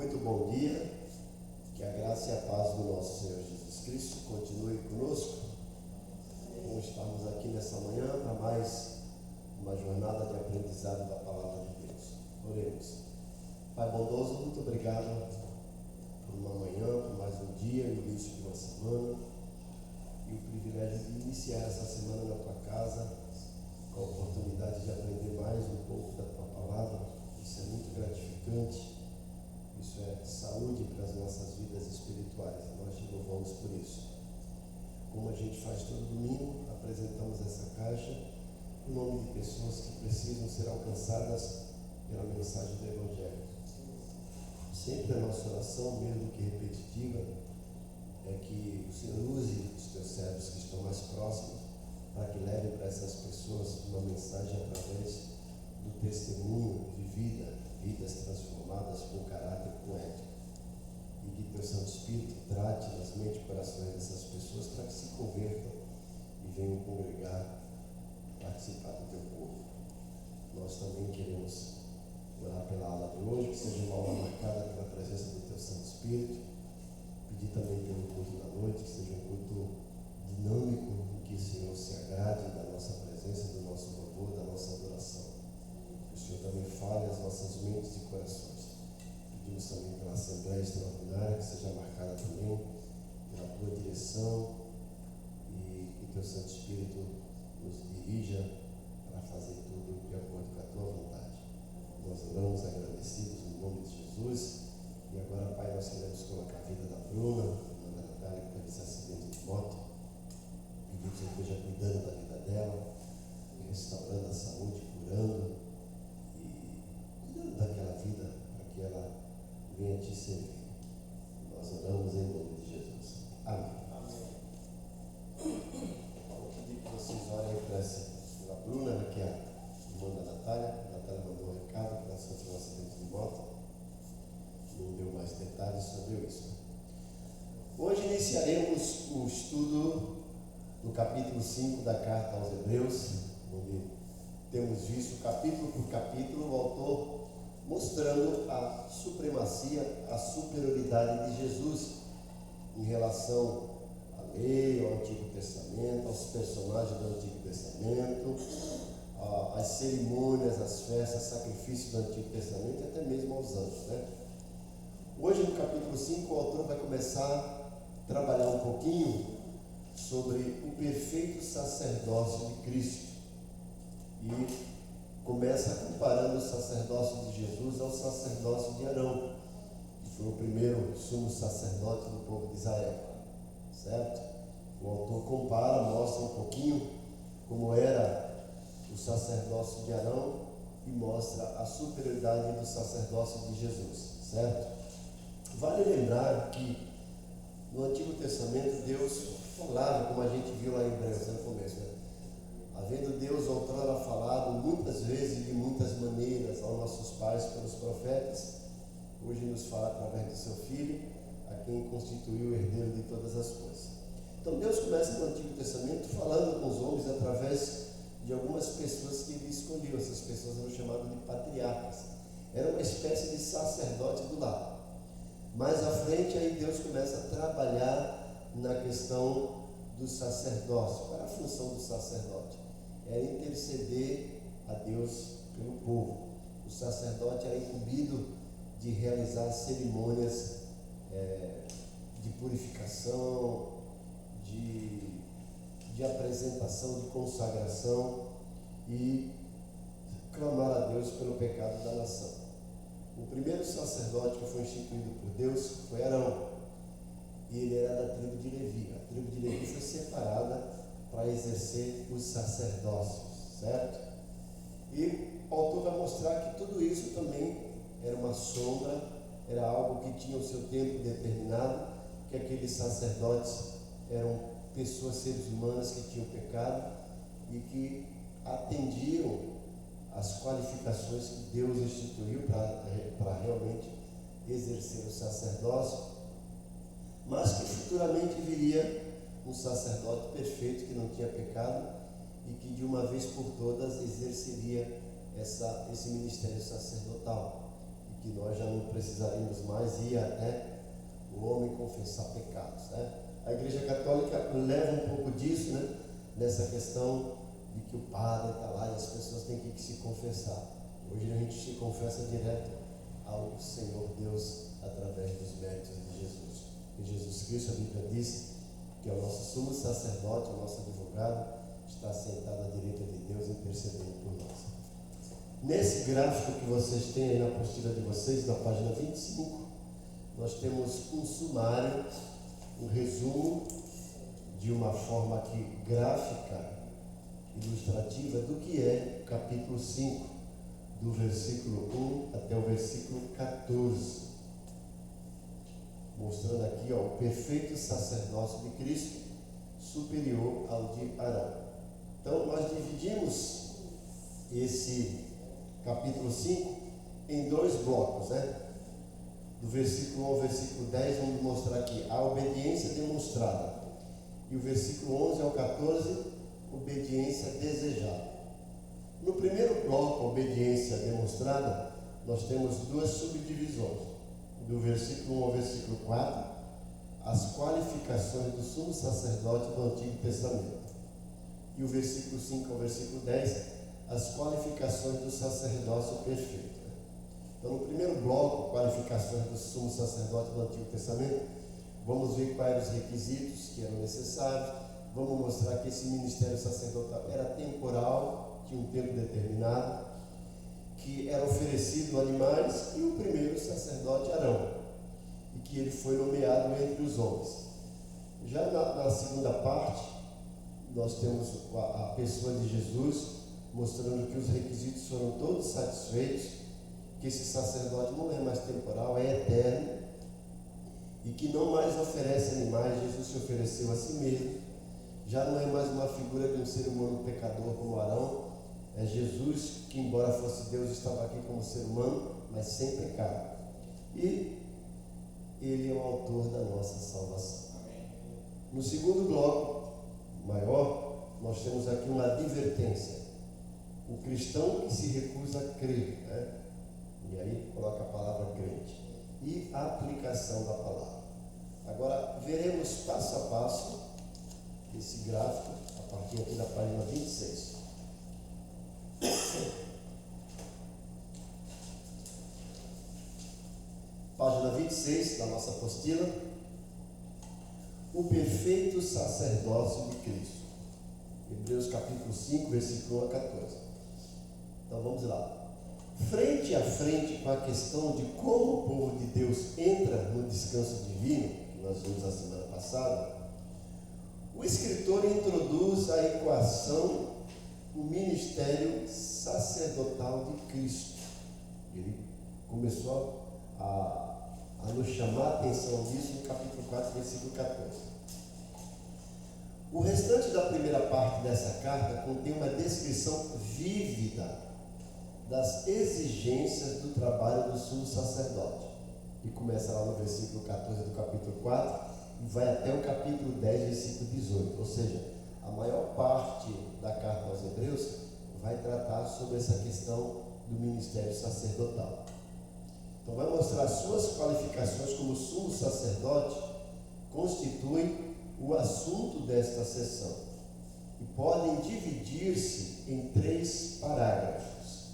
Muito bom dia, que a graça e a paz do nosso Senhor Jesus Cristo continue conosco. Vamos estarmos aqui nessa manhã para mais uma jornada de aprendizado da Palavra de Deus. Oremos. Pai bondoso, muito obrigado por uma manhã, por mais um dia, no início de uma semana, e o privilégio de iniciar essa semana na tua casa, com a oportunidade de aprender mais um pouco da tua palavra. Isso é muito gratificante. Isso é saúde para as nossas vidas espirituais. Nós te louvamos por isso. Como a gente faz todo domingo, apresentamos essa caixa em nome de pessoas que precisam ser alcançadas pela mensagem do Evangelho. Sempre a nossa oração, mesmo que repetitiva, é que o Senhor use os teus servos que estão mais próximos para que levem para essas pessoas uma mensagem através do testemunho de vida, vidas transformadas com caráter, com ética. E que teu Santo Espírito trate nas mentes e corações dessas pessoas para que se convertam e venham congregar, participar do teu povo. Nós também queremos orar pela aula de hoje, que seja uma aula marcada pela presença do teu Santo Espírito. Pedir também pelo culto da noite, que seja um culto dinâmico, em que o Senhor se agrade da nossa presença, do nosso louvor, da nossa adoração. Que o Senhor também fale as nossas mentes e corações. Pedimos também pela Assembleia Extraordinária, que seja marcada também pela tua direção e que o teu Santo Espírito nos dirija para fazer tudo de acordo com a tua vontade. Nós oramos agradecidos no nome de Jesus. E agora, Pai, nós queremos colocar a vida da Bruna, da Natália, que teve esse acidente de moto. Pedimos que você esteja cuidando da vida dela, restaurando a saúde, curando e cuidando daquela vida para que ela venha te servir. Nós oramos em nome de Jesus. Amém. Vou pedir que vocês orem e preces pela Bruna, que é a irmã da Natália. A Natália mandou um recado que ela sofreu um acidente de moto. Não deu mais detalhes sobre isso. Hoje iniciaremos o estudo do capítulo 5 da carta aos Hebreus, onde temos visto capítulo por capítulo o autor mostrando a supremacia, a superioridade de Jesus em relação à lei, ao Antigo Testamento, aos personagens do Antigo Testamento, às cerimônias, às festas, sacrifícios do Antigo Testamento e até mesmo aos anjos, né? Hoje, no capítulo 5, o autor vai começar a trabalhar um pouquinho sobre o perfeito sacerdócio de Cristo. E começa comparando o sacerdócio de Jesus ao sacerdócio de Arão, que foi o primeiro sumo sacerdote do povo de Israel. Certo? O autor compara, mostra um pouquinho como era o sacerdócio de Arão e mostra a superioridade do sacerdócio de Jesus. Certo? Vale lembrar que no Antigo Testamento Deus falava, como a gente viu lá em Hebreus no começo, né? Havendo Deus outrora falado muitas vezes e de muitas maneiras aos nossos pais pelos profetas, hoje nos fala através do seu Filho, a quem constituiu o herdeiro de todas as coisas. Então Deus começa no Antigo Testamento falando com os homens através de algumas pessoas que ele escolheu. Essas pessoas eram chamadas de patriarcas. Era uma espécie de sacerdote do lar. Mais à frente, aí Deus começa a trabalhar na questão do sacerdócio. Qual é a função do sacerdote? É interceder a Deus pelo povo. O sacerdote era incumbido de realizar cerimônias de purificação, de apresentação, de consagração e clamar a Deus pelo pecado da nação. O primeiro sacerdote que foi instituído por Deus foi Arão, e ele era da tribo de Levi. A tribo de Levi foi separada para exercer os sacerdócios, certo? E o autor vai mostrar que tudo isso também era uma sombra, era algo que tinha o seu tempo determinado, que aqueles sacerdotes eram pessoas, seres humanos que tinham pecado e que atendiam as qualificações que Deus instituiu para realmente exercer o sacerdócio, mas que futuramente viria um sacerdote perfeito que não tinha pecado e que de uma vez por todas exerceria esse ministério sacerdotal. E que nós já não precisaríamos mais ir até o homem confessar pecados, né? A Igreja Católica leva um pouco disso, né? Nessa questão de que o padre está lá e as pessoas têm que se confessar. Hoje a gente se confessa direto ao Senhor Deus através dos méritos de Jesus. E Jesus Cristo, a Bíblia diz que é o nosso sumo sacerdote, o nosso advogado, está sentado à direita de Deus intercedendo por nós. Nesse gráfico que vocês têm aí na apostila de vocês, na página 25, nós temos um sumário, um resumo de uma forma aqui gráfica, ilustrativa, do que é o capítulo 5, do versículo 1 até o versículo 14. Mostrando aqui, ó, o perfeito sacerdócio de Cristo, superior ao de Arão. Então, nós dividimos esse capítulo 5 em dois blocos, né? Do versículo 1 ao versículo 10, vamos mostrar aqui a obediência demonstrada. E o versículo 11 ao 14, obediência desejada. No primeiro bloco, obediência demonstrada, nós temos duas subdivisões. Do versículo 1 ao versículo 4, as qualificações do sumo sacerdote do Antigo Testamento. E o versículo 5 ao versículo 10, as qualificações do sacerdócio perfeito. Então, no primeiro bloco, qualificações do sumo sacerdote do Antigo Testamento, vamos ver quais eram os requisitos que eram necessários. Vamos mostrar que esse ministério sacerdotal era temporal, tinha um tempo determinado, que era oferecido animais, e o primeiro sacerdote Arão, e que ele foi nomeado entre os homens. Já na segunda parte, nós temos a pessoa de Jesus, mostrando que os requisitos foram todos satisfeitos, que esse sacerdote não é mais temporal, é eterno, e que não mais oferece animais. Jesus se ofereceu a si mesmo, já não é mais uma figura de um ser humano pecador como Arão. É Jesus que, embora fosse Deus, estava aqui como ser humano, mas sem pecado. E Ele é o autor da nossa salvação. No segundo bloco, maior, nós temos aqui uma advertência. O cristão que se recusa a crer, né? E aí coloca a palavra crente. E a aplicação da palavra. Agora, veremos passo a passo esse gráfico, a partir aqui da página 26. Página 26 da nossa apostila. O perfeito sacerdócio de Cristo. Hebreus capítulo 5, versículo 1 a 14. Então vamos lá. Frente a frente com a questão de como o povo de Deus entra no descanso divino, que nós vimos na semana passada, o escritor introduz a equação, o ministério sacerdotal de Cristo. Ele começou a nos chamar a atenção disso no capítulo 4, versículo 14. O restante da primeira parte dessa carta contém uma descrição vívida das exigências do trabalho do sumo sacerdote. E começa lá no versículo 14 do capítulo 4 e vai até o capítulo 10, versículo 18. Ou seja, a maior parte da carta aos Hebreus vai tratar sobre essa questão do ministério sacerdotal. Então vai mostrar suas qualificações como sumo sacerdote constituem o assunto desta sessão e podem dividir-se em 3 parágrafos,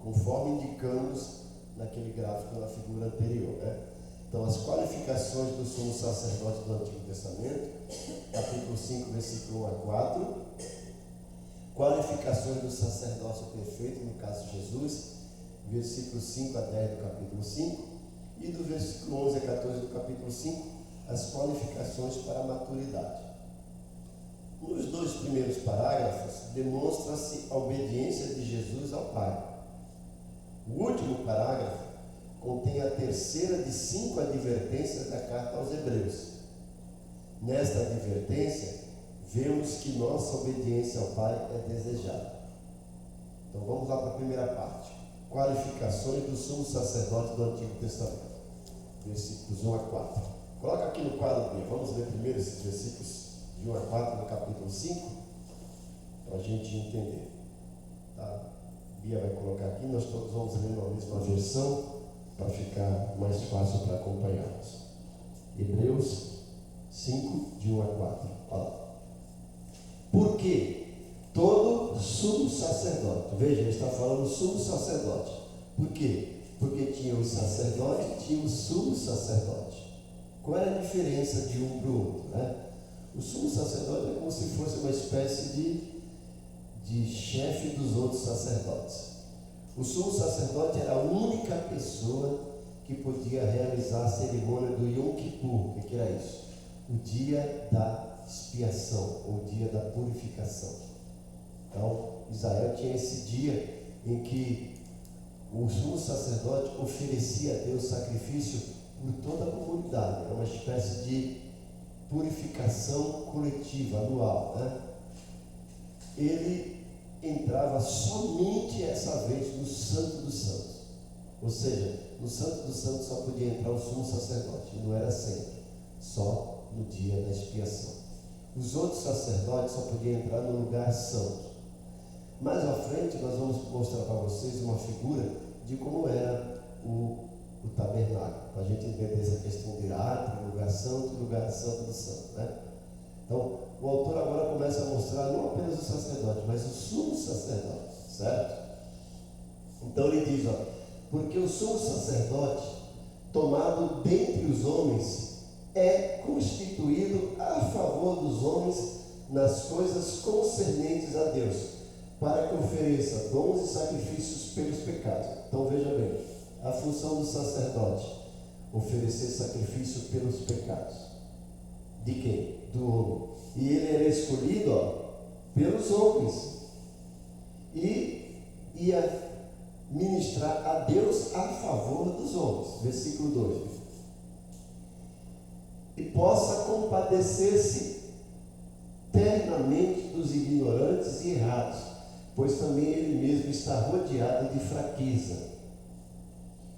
conforme indicamos naquele gráfico na figura anterior, né? Então, as qualificações do sumo sacerdote do Antigo Testamento, capítulo 5, versículo 1 a 4, qualificações do sacerdócio perfeito, no caso de Jesus, versículos 5 a 10 do capítulo 5, e do versículo 11 a 14 do capítulo 5, as qualificações para a maturidade. Nos 2 primeiros parágrafos, demonstra-se a obediência de Jesus ao Pai. O último parágrafo contém a terceira de 5 advertências da carta aos Hebreus. Nesta advertência, vemos que nossa obediência ao Pai é desejada. Então vamos lá para a primeira parte. Qualificações do sumo sacerdote do Antigo Testamento. Versículos 1 a 4. Coloca aqui no quadro B. Vamos ler primeiro esses versículos de 1 a 4 do capítulo 5, para a gente entender. Tá? Bia vai colocar aqui, nós todos vamos ler na mesma versão. para ficar mais fácil para acompanharmos. Hebreus 5, de 1 a 4. Olha lá. Porque todo sumo sacerdote, veja, ele está falando sumo sacerdote. Por quê? Porque tinha o sacerdote e tinha o sumo sacerdote. Qual era a diferença de um para o outro, né? O sumo sacerdote é como se fosse uma espécie de chefe dos outros sacerdotes. O sumo sacerdote era a única pessoa que podia realizar a cerimônia do Yom Kippur. O que era isso? O dia da expiação, ou o dia da purificação. Então, Israel tinha esse dia em que o sumo sacerdote oferecia a Deus sacrifício por toda a comunidade. Era uma espécie de purificação coletiva, anual, né? Ele entrava somente essa vez no Santo dos Santos. Ou seja, no Santo dos Santos só podia entrar o sumo sacerdote, e não era sempre, só no dia da expiação. Os outros sacerdotes só podiam entrar no lugar santo. Mais à frente nós vamos mostrar para vocês uma figura de como era o tabernáculo, para a gente entender essa questão de átrio, lugar santo e lugar santo do santo, né? Então, o autor agora começa a mostrar não apenas o sacerdote, mas o sumo sacerdote, certo? Então ele diz, ó, porque o sumo sacerdote, tomado dentre os homens, é constituído a favor dos homens nas coisas concernentes a Deus, para que ofereça dons e sacrifícios pelos pecados. Então veja bem, a função do sacerdote, oferecer sacrifício pelos pecados. De quem? Do homem. E ele era escolhido, ó, pelos homens, e ia ministrar a Deus a favor dos homens. Versículo 2. E possa compadecer-se ternamente dos ignorantes e errados, pois também ele mesmo está rodeado de fraqueza.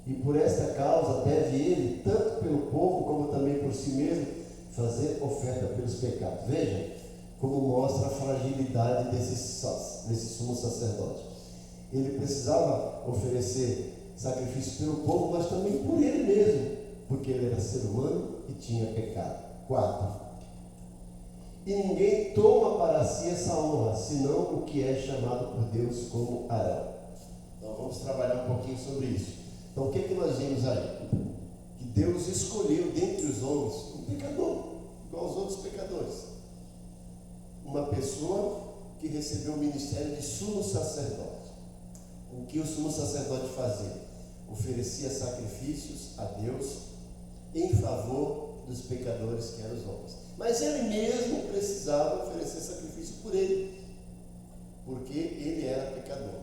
E por esta causa deve ele, tanto pelo povo como também por si mesmo, fazer oferta pelos pecados. Veja como mostra a fragilidade desse sumo sacerdote. Ele precisava oferecer sacrifício pelo povo, mas também por ele mesmo, porque ele era ser humano e tinha pecado. 4. E ninguém toma para si essa honra, senão o que é chamado por Deus como Arão. Então vamos trabalhar um pouquinho sobre isso. Então o que nós vimos aí? Que Deus escolheu dentre os homens um pecador, igual aos outros pecadores. Uma pessoa que recebeu o ministério de sumo sacerdote. O que o sumo sacerdote fazia? Oferecia sacrifícios a Deus em favor dos pecadores que eram os homens. Mas ele mesmo precisava oferecer sacrifício por ele, porque ele era pecador.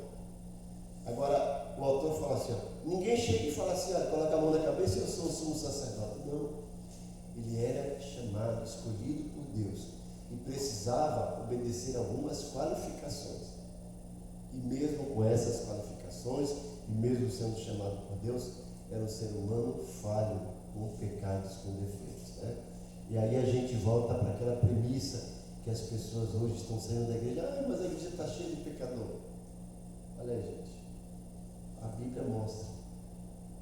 Agora, o autor fala assim, ó, ninguém chega e fala assim, coloca a mão na cabeça e eu sou o sumo sacerdote. Não. Ele era chamado, escolhido por Deus e precisava obedecer algumas qualificações. E mesmo com essas qualificações, e mesmo sendo chamado por Deus, era um ser humano falho, com pecados, com defeitos, né? E aí a gente volta para aquela premissa que as pessoas hoje estão saindo da igreja, mas a igreja está cheia de pecador. Olha aí, gente, a Bíblia mostra,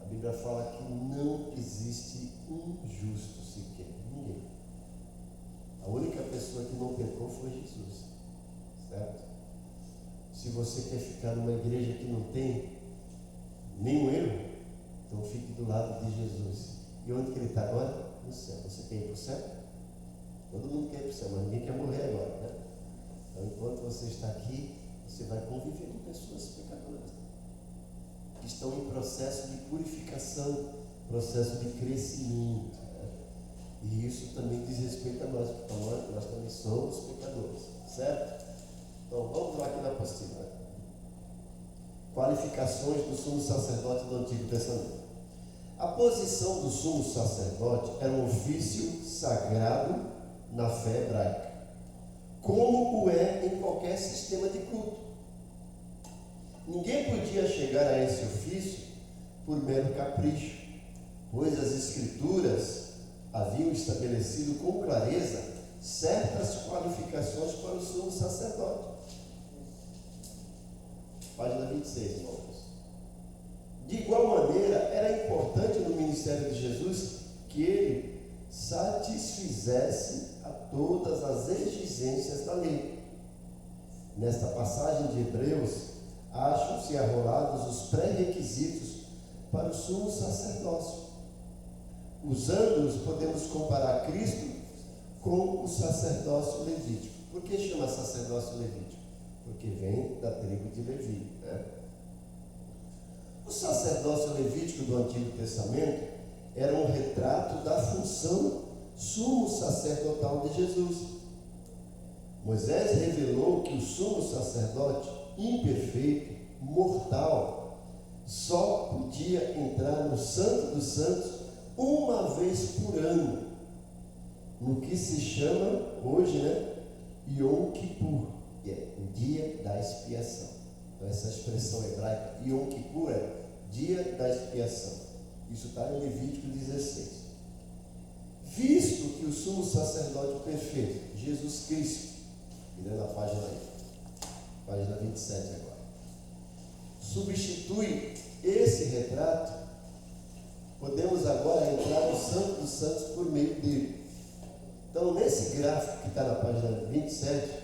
a Bíblia fala que não existe um justo sequer, ninguém. A única pessoa que não pecou foi Jesus, certo? Se você quer ficar numa igreja que não tem nenhum erro, então fique do lado de Jesus. E onde que ele está agora? No céu. Você quer ir para o céu? Todo mundo quer ir para o céu, mas ninguém quer morrer agora, né? Então, enquanto você está aqui, você vai conviver com pessoas pecadoras, né? Que estão em processo de purificação, processo de crescimento, né? E isso também diz respeito a nós, porque nós também somos pecadores, certo? Então, vamos lá aqui na apostila. Qualificações do sumo sacerdote do Antigo Testamento. A posição do sumo sacerdote era um ofício sagrado na fé hebraica, como o é em qualquer sistema de culto. Ninguém podia chegar a esse ofício por mero capricho, pois as Escrituras haviam estabelecido com clareza certas qualificações para o sumo sacerdote. Página 26, irmãos. De igual maneira, era importante ministério de Jesus que ele satisfizesse a todas as exigências da lei. Nesta passagem de Hebreus, acham-se arrolados os pré-requisitos para o sumo sacerdócio. Usando-os, podemos comparar Cristo com o sacerdócio levítico. Por que chama sacerdócio levítico? Porque vem da tribo de Levi, né? O sacerdócio levítico do Antigo Testamento era um retrato da função sumo sacerdotal de Jesus. Moisés revelou que o sumo sacerdote imperfeito, mortal, só podia entrar no Santo dos Santos uma vez por ano, no que se chama hoje, Yom Kippur, que é o dia da expiação. Então, essa expressão hebraica, Yom Kippur, é dia da expiação. Isso está em Levítico 16. Visto que o sumo sacerdote perfeito, Jesus Cristo, virando a página aí, página 27 agora, substitui esse retrato, podemos agora entrar no Santo dos Santos por meio dele. Então, nesse gráfico que está na página 27,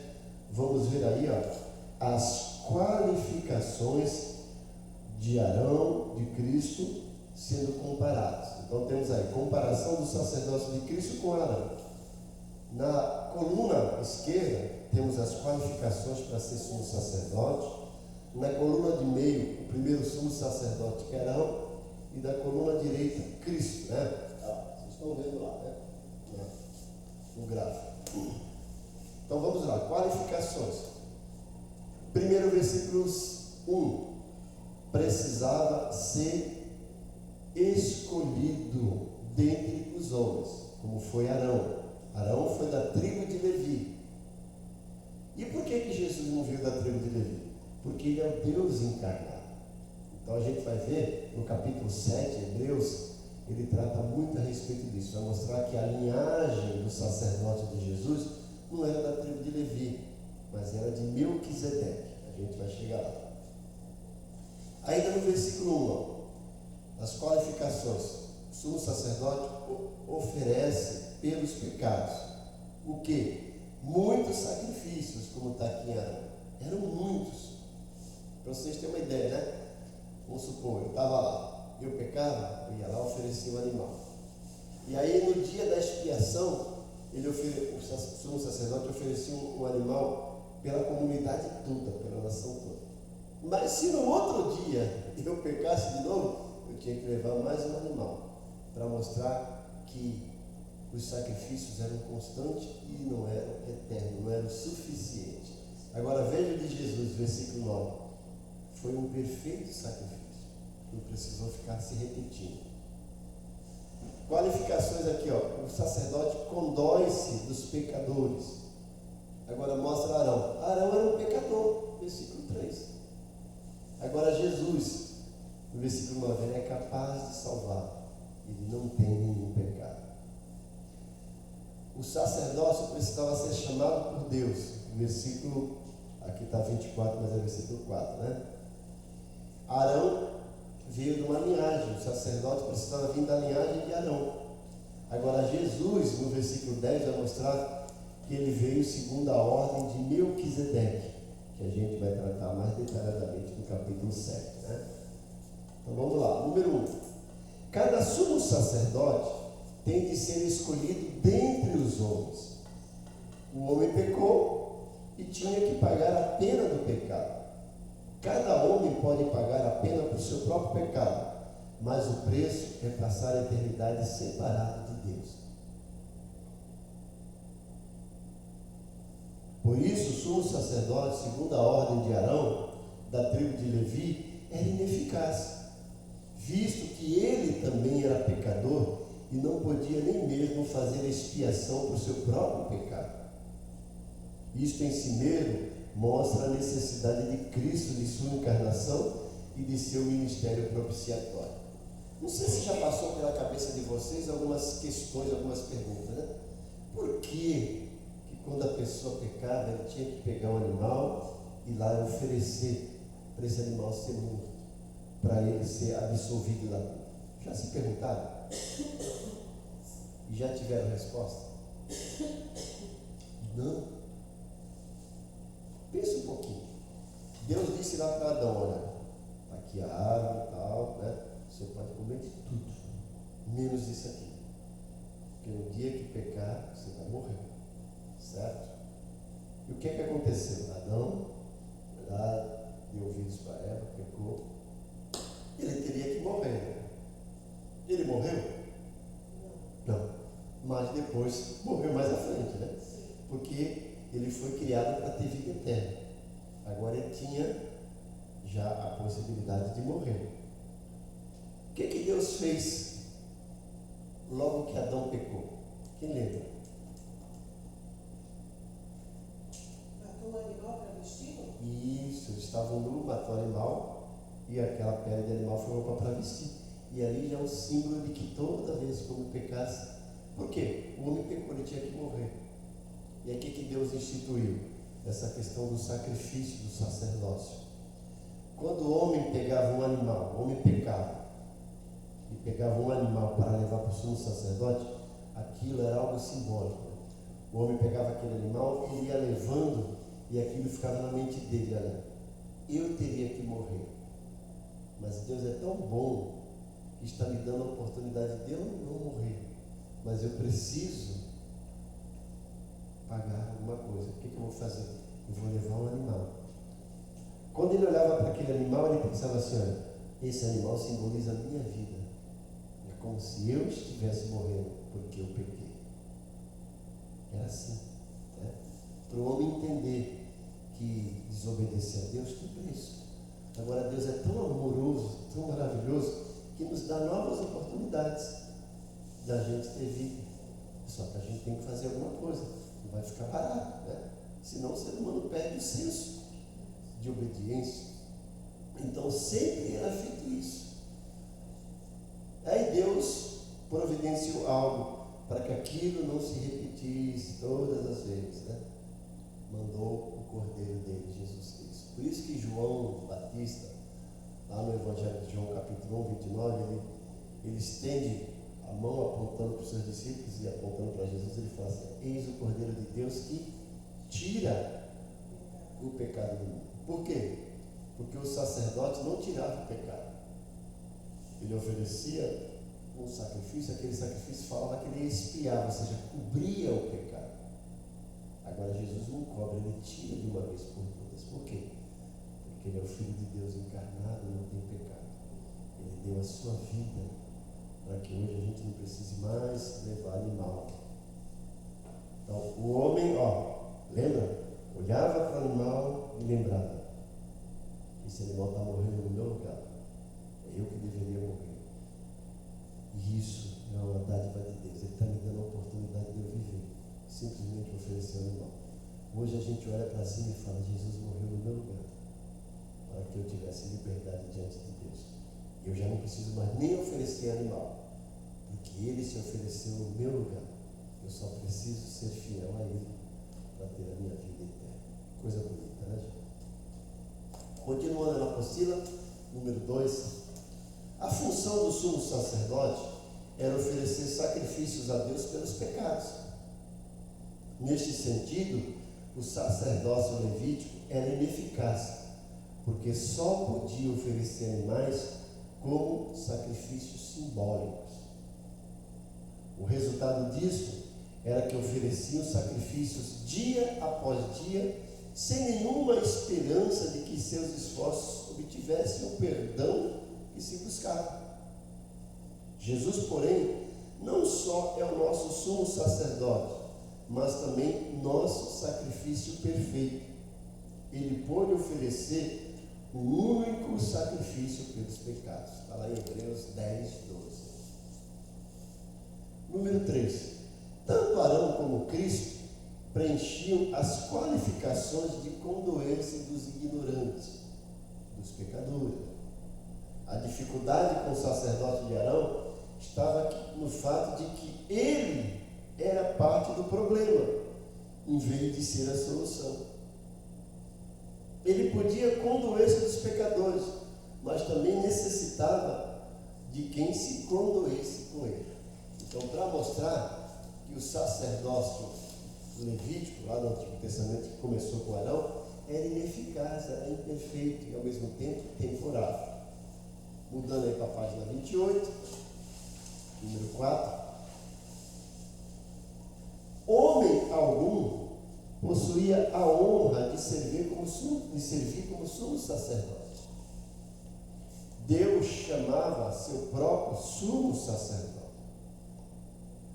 vamos ver aí, as qualificações de Arão, de Cristo, sendo comparados. Então, temos aí comparação do sacerdócio de Cristo com Arão. Na coluna esquerda, temos as qualificações para ser sumo sacerdote. Na coluna de meio, o primeiro sumo sacerdote, que é Arão. E da coluna direita, Cristo, vocês estão vendo lá, no gráfico. Então vamos lá, qualificações. Primeiro versículos 1. Precisava ser escolhido dentre os homens, como foi Arão. Arão foi da tribo de Levi. E por que Jesus não veio da tribo de Levi? Porque ele é o Deus encarnado. Então a gente vai ver no capítulo 7, Hebreus, ele trata muito a respeito disso. Vai mostrar que a linhagem do sacerdote de Jesus não era da tribo de Levi, mas era de Melquisedeque. A gente vai chegar lá. Ainda no versículo 1, as qualificações. O sumo sacerdote oferece pelos pecados. O que? Muitos sacrifícios, como está aqui em Arão. Eram muitos. Para vocês terem uma ideia, Vamos supor, eu estava lá, eu pecava, eu ia lá, oferecia um animal. E aí no dia da expiação, o sumo sacerdote oferecia um animal pela comunidade toda, pela nação toda. Mas se no outro dia eu pecasse de novo, eu tinha que levar mais um animal, para mostrar que os sacrifícios eram constantes e não eram eternos, não eram suficientes. Agora veja de Jesus, versículo 9. Foi um perfeito sacrifício. Não precisou ficar se repetindo. Qualificações aqui, o sacerdote condói-se dos pecadores. Agora mostra Arão. Arão era um pecador, versículo 3. Agora Jesus, no versículo 9, ele é capaz de salvar. Ele não tem nenhum pecado. O sacerdócio precisava ser chamado por Deus. Versículo, aqui está 24, mas é versículo 4, Arão veio de uma linhagem, o sacerdote precisava vir da linhagem de Arão. Agora Jesus, no versículo 10, vai mostrar que ele veio segundo a ordem de Melquisedeque, que a gente vai tratar mais detalhadamente no capítulo 7. Então vamos lá, número 1. Cada sumo sacerdote tem de ser escolhido dentre os homens. O homem pecou e tinha que pagar a pena do pecado. Cada homem pode pagar a pena por seu próprio pecado, mas o preço é passar a eternidade separado de Deus. Por isso, o sumo sacerdote, segundo a ordem de Arão, da tribo de Levi, era ineficaz, visto que ele também era pecador e não podia nem mesmo fazer expiação por seu próprio pecado. Isto em si mesmo mostra a necessidade de Cristo, de sua encarnação e de seu ministério propiciatório. Não sei se já passou pela cabeça de vocês algumas questões, algumas perguntas, Por que quando a pessoa pecava, ele tinha que pegar um animal e lá oferecer para esse animal ser morto, para ele ser absolvido da culpa? Já se perguntaram? E já tiveram resposta? Não. Pensa um pouquinho. Deus disse lá para Adão, olha, está aqui a árvore e tal, né? Você pode comer de tudo, menos isso aqui. Porque no dia que pecar, você vai morrer. Certo? E o que é que aconteceu? Adão, lá, deu ouvidos para Eva, pecou. Ele teria que morrer, né? Ele morreu? Não. Mas depois morreu mais à frente, né? Porque ele foi criado para ter vida eterna. Agora ele tinha já a possibilidade de morrer. O que Deus fez logo que Adão pecou? Quem lembra? Matou um animal para vestir? Isso, eles estavam nu, matou o animal e aquela pele de animal foi roupa para vestir. E ali já é um símbolo de que toda vez que o homem pecasse, por quê? O homem pecou, ele tinha que morrer. E aqui que Deus instituiu essa questão do sacrifício, do sacerdócio. Quando o homem pegava um animal, o homem pecava e pegava um animal para levar para o sumo sacerdote, aquilo era algo simbólico. O homem pegava aquele animal e ia levando, e aquilo ficava na mente dele, olha, eu teria que morrer, mas Deus é tão bom que está me dando a oportunidade de eu não morrer, mas eu preciso pagar alguma coisa. O que eu vou fazer? Eu vou levar um animal. Quando ele olhava para aquele animal, ele pensava assim, olha, esse animal simboliza a minha vida. É como se eu estivesse morrendo porque eu pequei. Era assim, né? Para o homem entender que desobedecer a Deus tem preço. Agora Deus é tão amoroso, tão maravilhoso, que nos dá novas oportunidades da gente ter vida. Só que a gente tem que fazer alguma coisa. Não vai ficar parado, né? Senão o ser humano perde o senso de obediência. Então sempre era feito isso. Aí Deus providenciou algo para que aquilo não se repetisse todas as vezes, né? Mandou o Cordeiro dele, Jesus Cristo. Por isso que João Batista, lá no Evangelho de João capítulo 1, 29, ele estende a mão apontando para os seus discípulos e apontando para Jesus, ele fala assim, eis o Cordeiro de Deus que tira o pecado do mundo. Por quê? Porque o sacerdote não tirava o pecado. Ele oferecia um sacrifício, aquele sacrifício falava que ele expiava, ou seja, cobria o pecado. Agora Jesus não cobre, ele tira de uma vez por todas. Por quê? Porque ele é o Filho de Deus encarnado e não tem pecado. Ele deu a sua vida para que hoje a gente não precise mais levar animal. Então o homem, lembra? Olhava para o animal e lembrava, esse animal está morrendo no meu lugar. É eu que deveria morrer. E isso é uma dádiva de Deus. Ele está me dando a oportunidade de eu viver. Simplesmente oferecer o animal. Hoje a gente olha para cima e fala, Jesus morreu no meu lugar, para que eu tivesse liberdade diante de Deus. E eu já não preciso mais nem oferecer animal, porque Ele se ofereceu no meu lugar. Eu só preciso ser fiel a Ele para ter a minha vida eterna. Coisa bonita, né, gente? Continuando na apostila, número 2. A função do sumo sacerdote era oferecer sacrifícios a Deus pelos pecados. Neste sentido, o sacerdócio levítico era ineficaz, porque só podia oferecer animais como sacrifícios simbólicos. O resultado disso era que ofereciam sacrifícios dia após dia, sem nenhuma esperança de que seus esforços obtivessem o perdão que se buscava. Jesus, porém, não só é o nosso sumo sacerdote, mas também nosso sacrifício perfeito. Ele pôde oferecer um único sacrifício pelos pecados. Está lá em Hebreus 10, 12. Número 3. Tanto Arão como Cristo preenchiam as qualificações de condoer-se dos ignorantes, dos pecadores. A dificuldade com o sacerdote de Arão estava no fato de que ele era parte do problema, em vez de ser a solução. Ele podia condoer-se dos pecadores, mas também necessitava de quem se condoesse com ele. Então, para mostrar que o sacerdócio levítico, lá no Antigo Testamento, que começou com Arão, era ineficaz, era imperfeito e ao mesmo tempo temporário. Mudando aí para a página 28, número 4. Homem algum possuía a honra de servir como sumo sacerdote. Deus chamava seu próprio sumo sacerdote.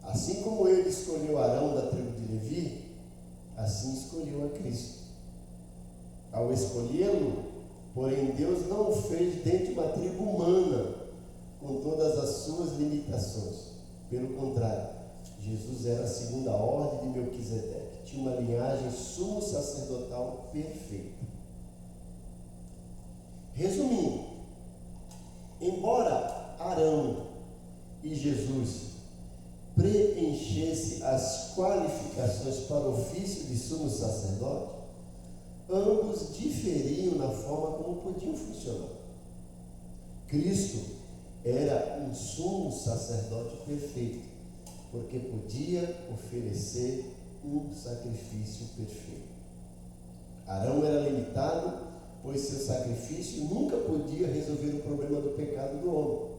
Assim como ele escolheu Arão da tribo de Levi, assim escolheu a Cristo. Ao escolhê-lo, porém, Deus não o fez dentro de uma tribo humana, com todas as suas limitações. Pelo contrário, Jesus era a segunda ordem de Melquisedeque, tinha uma linhagem sumo sacerdotal perfeita. Resumindo, embora Arão e Jesus preenchesse as qualificações para o ofício de sumo sacerdote, ambos diferiam na forma como podiam funcionar. Cristo era um sumo sacerdote perfeito, porque podia oferecer um sacrifício perfeito. Arão era limitado, pois seu sacrifício nunca podia resolver o problema do pecado do homem.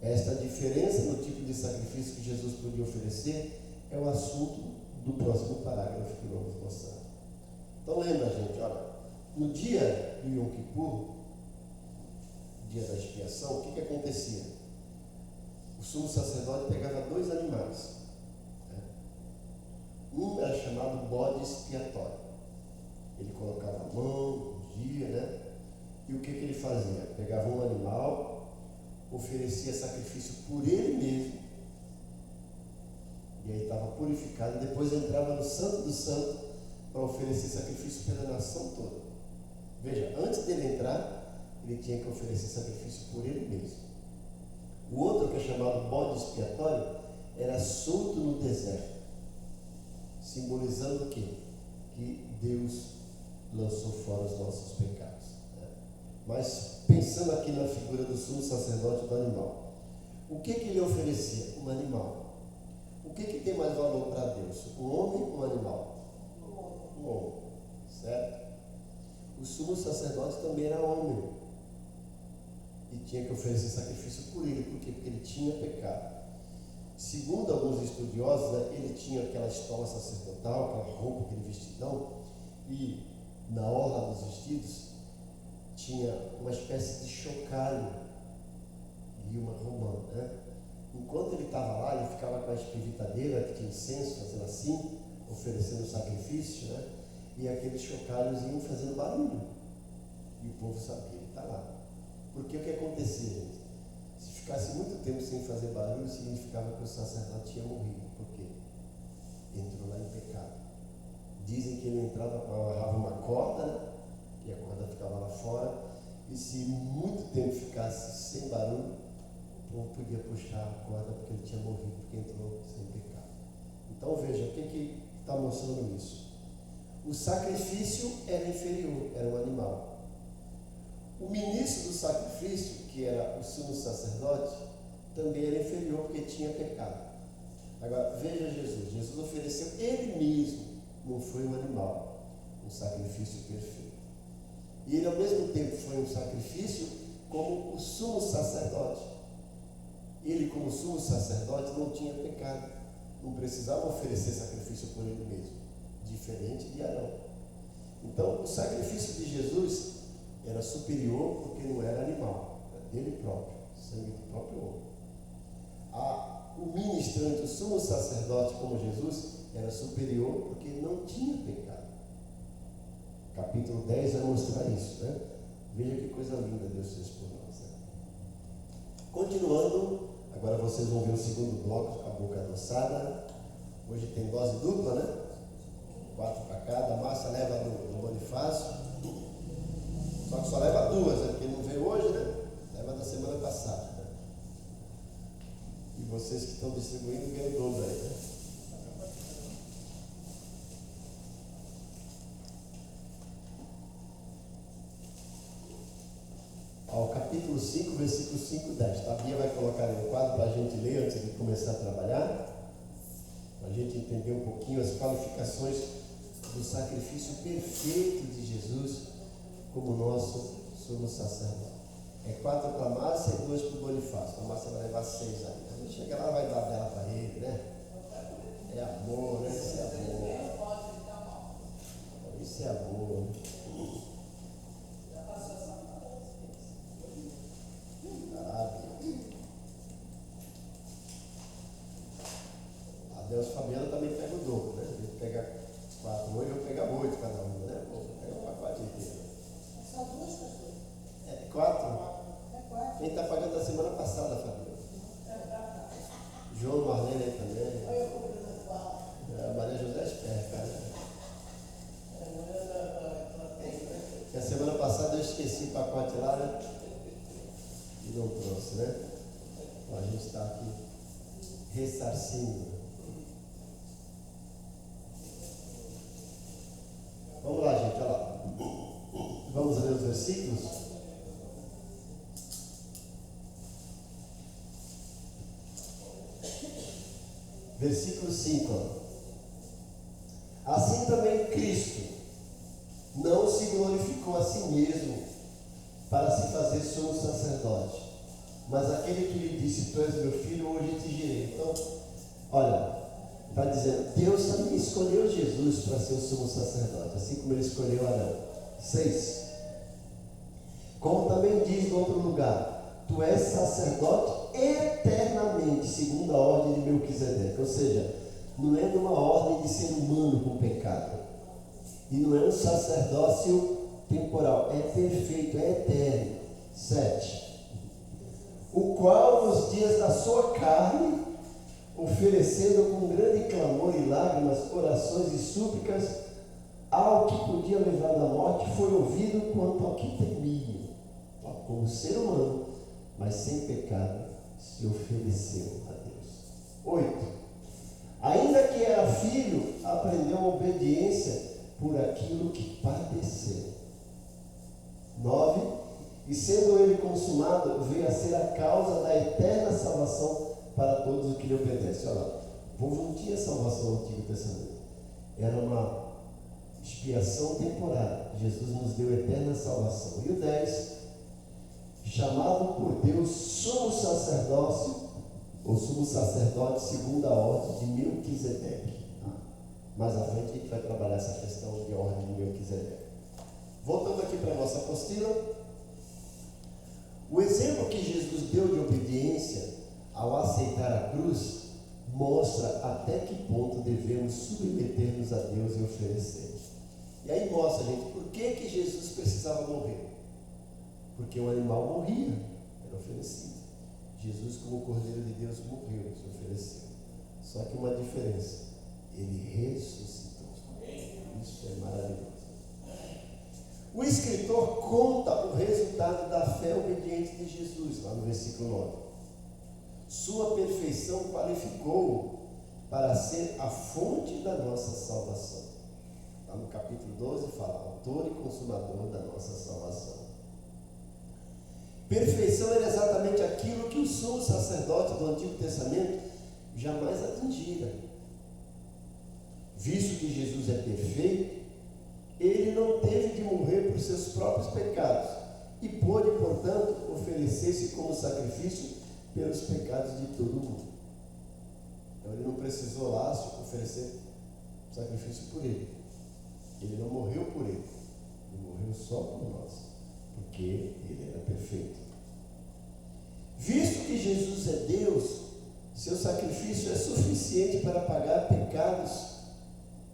Esta diferença no tipo de sacrifício que Jesus podia oferecer é o assunto do próximo parágrafo que vamos mostrar. Então lembra, gente, olha, no dia do Yom Kippur, dia da expiação, o que acontecia? O sumo sacerdote pegava 2 animais. Um era chamado bode expiatório. Ele colocava a mão, ungia, né? E o que ele fazia? Pegava um animal, oferecia sacrifício por ele mesmo, e aí estava purificado, e depois entrava no Santo do Santo para oferecer sacrifício pela nação toda. Veja, antes dele entrar, ele tinha que oferecer sacrifício por ele mesmo. O outro, que é chamado bode expiatório, era solto no deserto, simbolizando o quê? Que Deus lançou fora os nossos pecados. Mas pensando aqui na figura do sumo sacerdote do animal, o que ele oferecia? Um animal. O que tem mais valor para Deus? Um homem ou um animal? Um homem, certo? O sumo sacerdote também era homem e tinha que oferecer sacrifício por ele. Por quê? Porque ele tinha pecado. Segundo alguns estudiosos, ele tinha aquela estola sacerdotal, aquela roupa, aquele vestidão, e na orla dos vestidos tinha uma espécie de chocalho e uma romã, né? Enquanto ele estava lá, ele ficava com a espivitadeira que tinha incenso, fazendo assim, oferecendo sacrifício, né? E aqueles chocalhos iam fazendo barulho. E o povo sabia, ele está lá. Porque o que acontecia, gente? Se ficasse muito tempo sem fazer barulho, significava que o sacerdote tinha morrido. Por quê? Entrou lá em pecado. Dizem que ele entrava, amarrava uma corda, né? E a corda ficava lá fora, e se muito tempo ficasse sem barulho, o povo podia puxar a corda porque ele tinha morrido, porque entrou sem pecado. Então veja, o que está mostrando isso? O sacrifício era inferior, era um animal. O ministro do sacrifício, que era o sumo sacerdote, também era inferior porque tinha pecado. Agora, veja Jesus ofereceu ele mesmo, não foi um animal, um sacrifício perfeito. E ele ao mesmo tempo foi um sacrifício como o sumo sacerdote. Ele como sumo sacerdote não tinha pecado, não precisava oferecer sacrifício por ele mesmo, diferente de Arão. Então o sacrifício de Jesus era superior porque não era animal, era dele próprio, sangue do próprio homem. O ministrante, o sumo sacerdote como Jesus, era superior porque não tinha pecado. Capítulo 10 vai mostrar isso, né? Veja que coisa linda Deus fez por nós, né? Continuando, agora vocês vão ver o segundo bloco com a boca adoçada. Hoje tem dose dupla, né? 4 para cada. Márcia leva do Bonifácio. Só que só leva 2, né? Porque não veio hoje, né? Leva da semana passada, né? E vocês que estão distribuindo ganham o dobro aí, né? Ao capítulo 5, versículo 5 e 10. A Bia vai colocar aí no quadro para a gente ler antes de começar a trabalhar, para a gente entender um pouquinho as qualificações do sacrifício perfeito de Jesus como nosso sumo sacerdote. É 4 para a Márcia e 2 para o Bonifácio. A Márcia vai levar 6 aí. Quando chegar lá, vai dar dela para ele, né? É amor, né? Isso é amor. Isso é amor. A Deus Fabiana também pega o dobro, né? A gente pega 4 hoje, eu vou pegar 8 cada um, né? Vou pegar um pacote inteiro. Só 2 pessoas? É 4? É 4. Quem está pagando da semana passada, Fabiana? João Marlene aí também. A Maria José é esperta, né? A semana passada eu esqueci o pacote lá, né? E não trouxe, né? Então a gente está aqui ressarcindo. Vamos lá, gente, olha lá. Vamos ler os versículos? Versículo 5. Assim também Cristo não se glorificou a si mesmo para se fazer sumo sacerdote, mas aquele que lhe disse: tu és meu filho, hoje te gerei. Então, olha, está dizendo, Deus também escolheu Jesus para ser o sumo sacerdote, assim como ele escolheu Arão. 6. Como também diz no outro lugar: tu és sacerdote eternamente, segundo a ordem de Melquisedeque. Ou seja, não é numa ordem de ser humano com pecado. E não é um sacerdócio temporal, é perfeito, é eterno. 7. O qual nos dias da sua carne, oferecendo com grande clamor e lágrimas, orações e súplicas, ao que podia levar da morte, foi ouvido quanto ao que temia. Como ser humano, mas sem pecado, se ofereceu a Deus. 8. Ainda que era filho, aprendeu a obediência por aquilo que padeceu. 9. E sendo ele consumado, veio a ser a causa da eterna salvação para todos os que lhe obedecem. Olha lá, o povo não tinha salvação no Antigo Testamento. Era uma expiação temporária. Jesus nos deu eterna salvação. E o 10. Chamado por Deus sumo sacerdócio, ou sumo sacerdote segundo a ordem de Melquisedeque. Mais à frente a gente vai trabalhar essa questão de ordem de Melquisedeque. Voltando aqui para a nossa apostila, o exemplo que Jesus deu de obediência ao aceitar a cruz mostra até que ponto devemos submeter-nos a Deus e oferecer. E aí mostra, gente, por que Jesus precisava morrer. Porque o animal morria, era oferecido. Jesus, como Cordeiro de Deus, morreu, se ofereceu. Só que uma diferença, ele ressuscitou. Isso é maravilhoso. O escritor conta o resultado da fé obediente de Jesus, lá no versículo 9. Sua perfeição qualificou-o para ser a fonte da nossa salvação. Lá no capítulo 12 fala, autor e consumador da nossa salvação. Perfeição era exatamente aquilo que o sumo sacerdote do Antigo Testamento jamais atingira. Visto que Jesus é perfeito, ele não teve de morrer por seus próprios pecados e pôde, portanto, oferecer-se como sacrifício pelos pecados de todo mundo. Então ele não precisou lá oferecer sacrifício por ele. Ele não morreu por ele, ele morreu só por nós, porque ele era perfeito. Visto que Jesus é Deus, seu sacrifício é suficiente para pagar pecados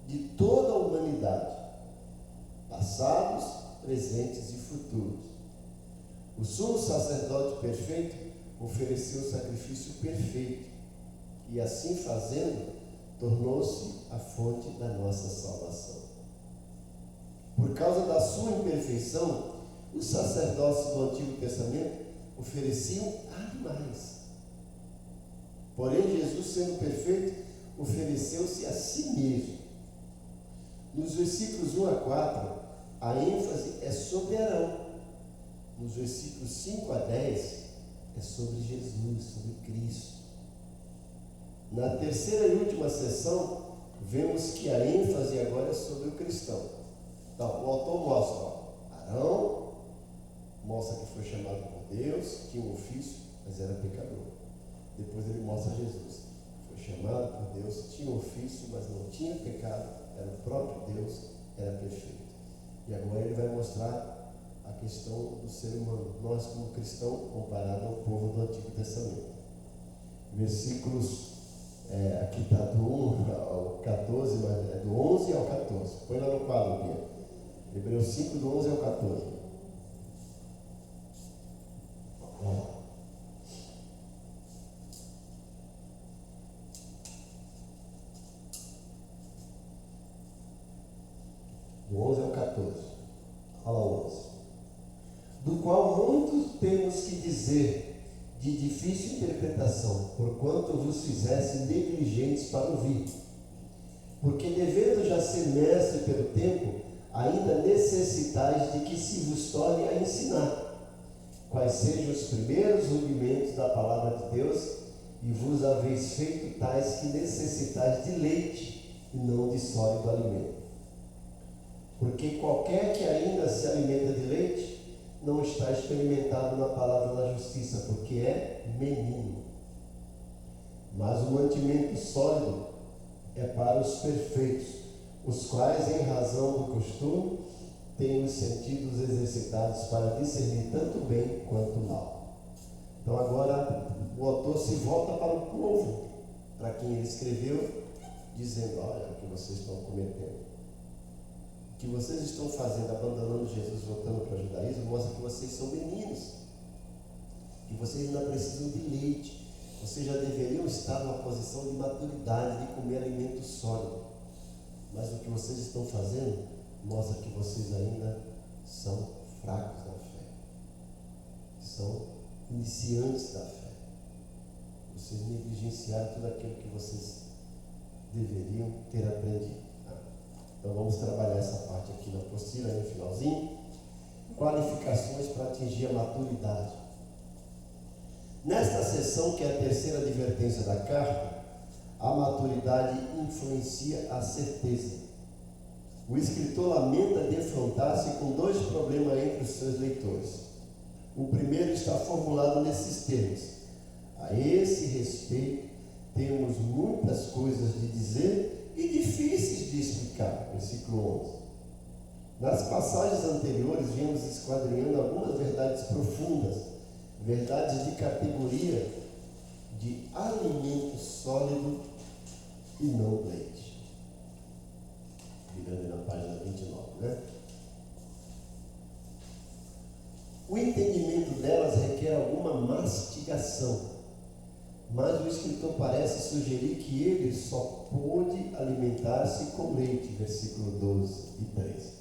de toda a humanidade, passados, presentes e futuros. O sumo sacerdote perfeito ofereceu o sacrifício perfeito e, assim fazendo, tornou-se a fonte da nossa salvação. Por causa da sua imperfeição, os sacerdotes do Antigo Testamento ofereciam animais. Porém, Jesus, sendo perfeito, ofereceu-se a si mesmo. Nos versículos 1 a 4, a ênfase é sobre Arão, nos versículos 5 a 10, é sobre Jesus, sobre Cristo. Na terceira e última sessão, vemos que a ênfase agora é sobre o cristão. Então, o autor mostra, Arão, mostra que foi chamado por Deus, tinha um ofício, mas era pecador. Depois ele mostra Jesus, foi chamado por Deus, tinha um ofício, mas não tinha pecado, era o próprio Deus, era perfeito. E agora ele vai mostrar a questão do ser humano, nós como cristão, comparado ao povo do Antigo Testamento. Versículos, aqui está do 1 ao 14, mas é do 11 ao 14. Põe lá no quadro, Bia. Hebreus 5, do 11 ao 14. Do 11 ao 14. Fala 11. Do qual muitos temos que dizer, de difícil interpretação, porquanto vos fizesse negligentes para ouvir. Porque devendo já ser mestre pelo tempo, ainda necessitais de que se vos torne a ensinar, quais sejam os primeiros rudimentos da palavra de Deus, e vos haveis feito tais que necessitais de leite, e não de sólido alimento. Porque qualquer que ainda se alimenta de leite, não está experimentado na palavra da justiça, porque é menino. Mas o mantimento sólido é para os perfeitos, os quais, em razão do costume, têm os sentidos exercitados para discernir tanto bem quanto mal. Então agora o autor se volta para o povo, para quem ele escreveu, dizendo: olha o que vocês estão cometendo. O que vocês estão fazendo, abandonando Jesus, voltando para o judaísmo, mostra que vocês são meninos, que vocês ainda precisam de leite. Vocês já deveriam estar numa posição de maturidade, de comer alimento sólido. Mas o que vocês estão fazendo mostra que vocês ainda são fracos na fé, são iniciantes da fé. Vocês negligenciaram tudo aquilo que vocês deveriam ter aprendido. Então vamos trabalhar essa parte aqui na apostila, aí no finalzinho. Qualificações para atingir a maturidade. Nesta sessão, que é a terceira advertência da carta, a maturidade influencia a certeza. O escritor lamenta defrontar-se com dois problemas entre os seus leitores. O primeiro está formulado nesses termos: a esse respeito temos muitas coisas de dizer e difíceis de explicar. Versículo 11. Nas passagens anteriores, vimos esquadrinhando algumas verdades profundas, verdades de categoria de alimento sólido e não leite. Virando na página 29, né? O entendimento delas requer alguma mastigação, mas o escritor parece sugerir que ele só pôde alimentar-se com leite, versículo 12 e 13.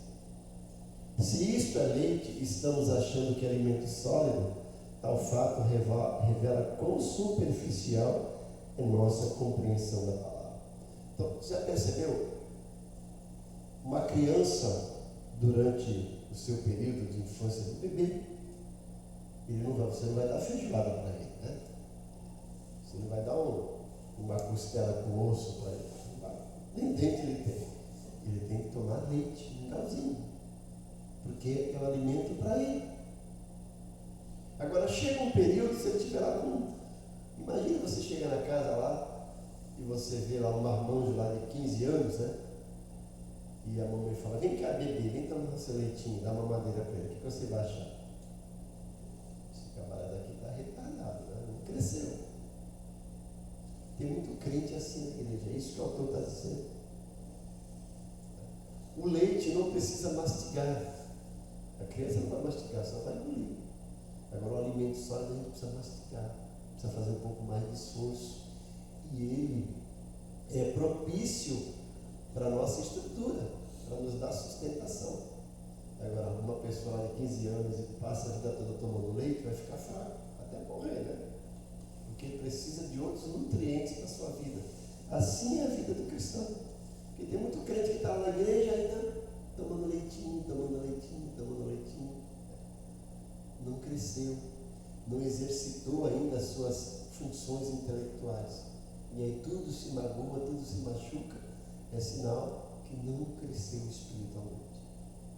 Se isto é leite, estamos achando que é alimento sólido, tal fato revela quão superficial é nossa compreensão da palavra. Então, você já percebeu? Uma criança, durante o seu período de infância do bebê, você não vai dar feijoada para ele, né? Você não vai dar uma costela com osso para ele. Nem dente ele tem. Ele tem que tomar leite, um calzinho, porque é um alimento para ele. Agora chega um período, se ele estiver lá com... Imagina você chegar na casa lá e você vê lá um marmanjo lá de 15 anos, né? E a mamãe fala: vem cá, bebê, vem tomar seu leitinho, dá uma madeira para ele. O que você vai achar? Esse camarada aqui está retardado, né? Não cresceu. Tem muito crente assim na igreja, é isso que o autor está dizendo. O leite não precisa mastigar. A criança não vai mastigar, só vai engolir. Agora o alimento sólido a gente precisa mastigar, precisa fazer um pouco mais de esforço. E ele é propício para a nossa estrutura, para nos dar sustentação. Agora, uma pessoa de 15 anos e passa a vida toda tomando leite, vai ficar fraco, até morrer, né? Porque precisa de outros nutrientes para a sua vida. Assim é a vida do cristão. Porque tem muito crente que está na igreja ainda tomando leitinho, tomando leitinho, tomando leitinho. Não cresceu, não exercitou ainda as suas funções intelectuais. E aí tudo se magoa, tudo se machuca. É sinal que não cresceu espiritualmente.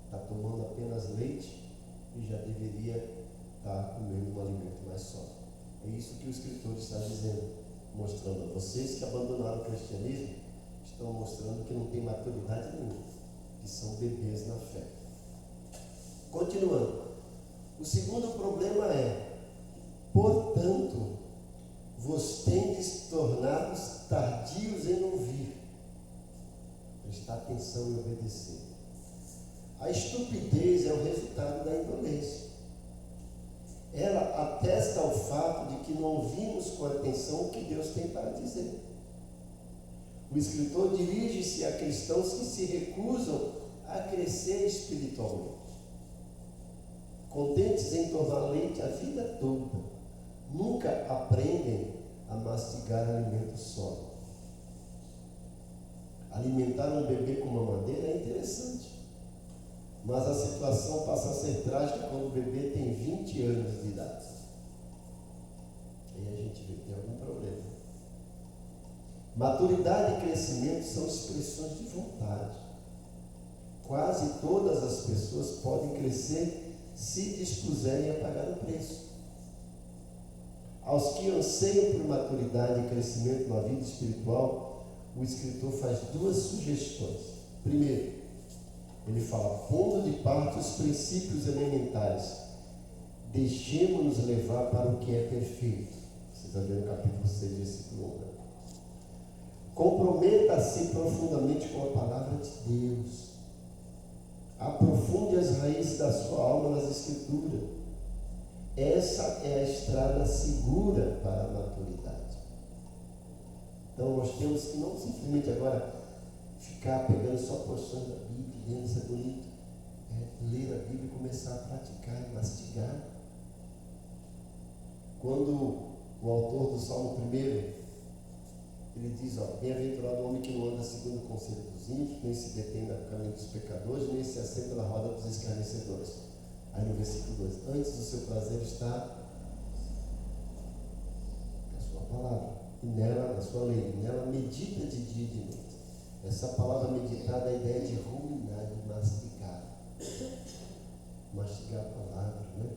Está tomando apenas leite e já deveria estar comendo um alimento mais sólido. É isso que o escritor está dizendo, mostrando a vocês que abandonaram o cristianismo, estão mostrando que não tem maturidade nenhuma, que são bebês na fé. Continuando, o segundo problema é: portanto, vos tendes tornados tardios em ouvir. Prestar atenção e obedecer. A estupidez é o resultado da indolência. Ela atesta ao fato de que não ouvimos com atenção o que Deus tem para dizer. O escritor dirige-se a cristãos que se recusam a crescer espiritualmente, contentes em tomar leite a vida toda, nunca aprendem a mastigar alimento sólido. Alimentar um bebê com mamadeira é interessante, mas a situação passa a ser trágica quando o bebê tem 20 anos de idade. Aí a gente vê que tem algum problema. Maturidade e crescimento são expressões de vontade. Quase todas as pessoas podem crescer se dispuserem a pagar o preço. Aos que anseiam por maturidade e crescimento na vida espiritual, o escritor faz duas sugestões. Primeiro, ele fala: pondo de parte os princípios elementares, deixemos-nos levar para o que é perfeito. Vocês vão ver no capítulo 6, versículo 1. Né? Comprometa-se profundamente com a palavra de Deus. Aprofunde as raízes da sua alma nas Escrituras. Essa é a estrada segura para a maturidade. Então nós temos que não simplesmente agora ficar pegando só porções da Bíblia, lendo, isso é bonito. Ler a Bíblia e começar a praticar, mastigar. Quando o autor do Salmo 1, ele diz: bem-aventurado o homem que não anda segundo o conselho dos ímpios, nem se detém no caminho dos pecadores, nem se assenta na roda dos escarnecedores. Aí no versículo 2: antes do seu prazer está a sua palavra, e nela, a sua lei, e nela medita de dia e de noite. Essa palavra meditada é a ideia de ruminar, de mastigar. Mastigar a palavra, né?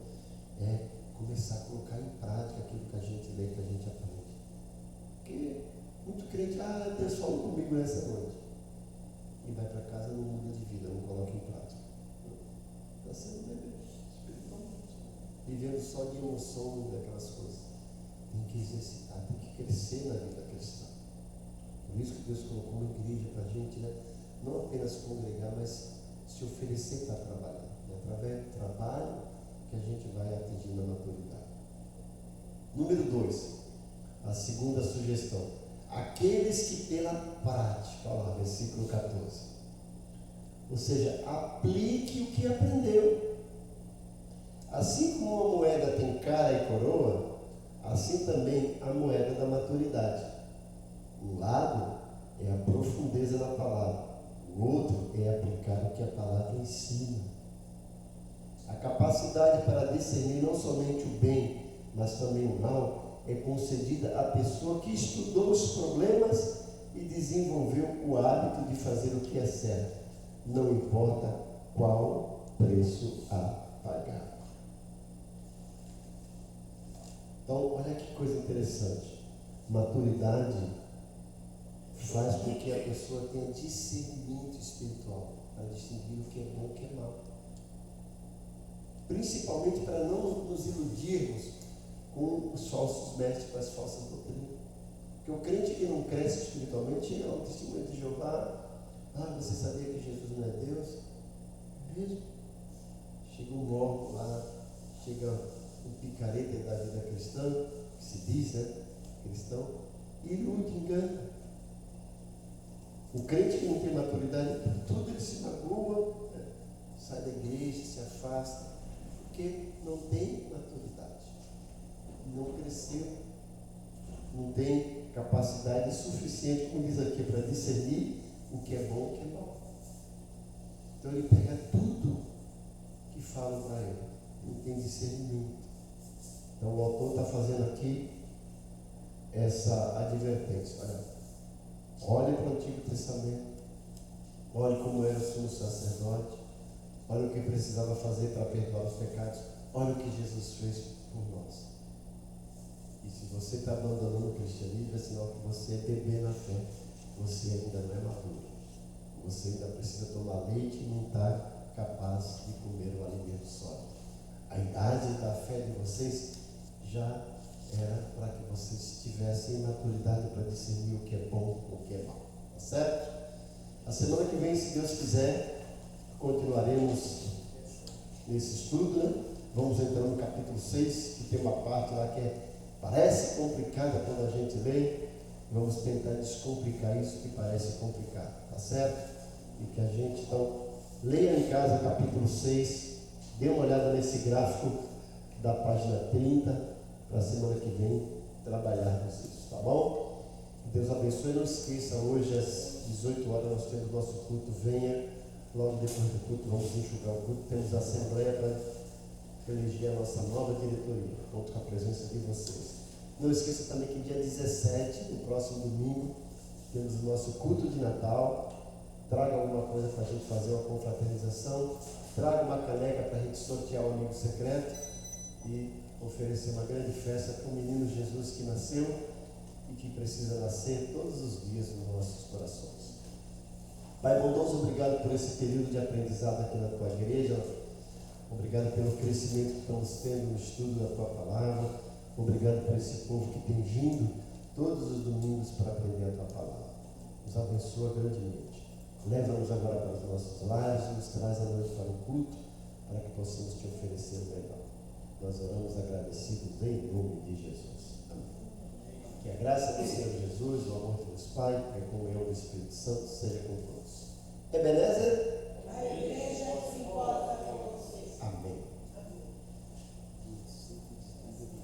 É começar a colocar em prática aquilo que a gente lê, que a gente aprende. Porque muito crente: Deus falou comigo nessa noite. E vai para casa e não muda de vida, não coloca em prática. Está sendo bebê espiritualmente, vivendo só de emoção, daquelas coisas. Tem que exercitar, tem que crescer na vida cristã. Por isso que Deus colocou uma igreja para a gente, né? Não apenas congregar, mas se oferecer para trabalhar. É através do trabalho que a gente vai atingindo a maturidade. Número 2, a segunda sugestão: aqueles que pela prática, olha lá, versículo 14, ou seja, aplique o que aprendeu. Assim como uma moeda tem cara e coroa, assim também a moeda da maturidade. Um lado é a profundeza da palavra, o outro é aplicar o que a palavra ensina. A capacidade para discernir não somente o bem, mas também o mal, é concedida à pessoa que estudou os problemas e desenvolveu o hábito de fazer o que é certo, não importa qual preço a pagar. Então, olha que coisa interessante. Maturidade faz com que a pessoa tenha discernimento espiritual para distinguir o que é bom e o que é mal. Principalmente para não nos iludirmos com os falsos mestres, com as falsas doutrinas. Porque o crente que não cresce espiritualmente chega ao testemunho de Jeová: você sabia que Jesus não é Deus? É mesmo? Chega um morto lá, chega um picareta da vida cristã, que se diz, né? Cristão, ilude, engana. O crente que não tem maturidade, tudo ele se magoa, né? Sai da igreja, se afasta, porque não tem maturidade, não cresceu, não tem capacidade suficiente, como diz aqui, para discernir o que é bom e o que é mal. Então ele pega tudo que falam para ele, não tem discernimento. Então o autor está fazendo aqui essa advertência. Olhe para o Antigo Testamento, olhe como era o sumo sacerdote, olhe o que precisava fazer para perdoar os pecados, olhe o que Jesus fez por nós. E se você está abandonando o cristianismo, é sinal que você é bebê na fé, você ainda não é maduro, você ainda precisa tomar leite e não está capaz de comer o alimento sólido. A idade da fé de vocês já era para que vocês tivessem maturidade para discernir o que é bom e o que é mal. Tá certo? A semana que vem, se Deus quiser, continuaremos nesse estudo, né? Vamos entrar no capítulo 6, que tem uma parte lá que parece complicada quando a gente lê. Vamos tentar descomplicar isso que parece complicado, tá certo? E que a gente, então, leia em casa o capítulo 6, dê uma olhada nesse gráfico da página 30, para a semana que vem trabalharmos isso, tá bom? Deus abençoe. Não esqueça, hoje às 18 horas nós temos nosso culto. Venha, logo depois do culto vamos enxugar o culto. Temos a assembleia para eleger a nossa nova diretoria. Conto com a presença de vocês. Não esqueça também que dia 17, no próximo domingo, temos o nosso culto de Natal. Traga alguma coisa para a gente fazer uma confraternização. Traga uma caneca para a gente sortear o amigo secreto e oferecer uma grande festa para o menino Jesus que nasceu e que precisa nascer todos os dias nos nossos corações. Pai bondoso, obrigado por esse período de aprendizado aqui na tua igreja. Obrigado pelo crescimento que estamos tendo no estudo da tua palavra. Obrigado por esse povo que tem vindo todos os domingos para aprender a tua palavra. Nos abençoa grandemente. Leva-nos agora para os nossos lares, nos traz a noite para o culto, para que possamos te oferecer o melhor. Nós oramos agradecidos em nome de Jesus. Amém. Que a graça do Senhor Jesus, o amor de Deus Pai, e a comunhão do Espírito Santo seja com todos. Ebenezer.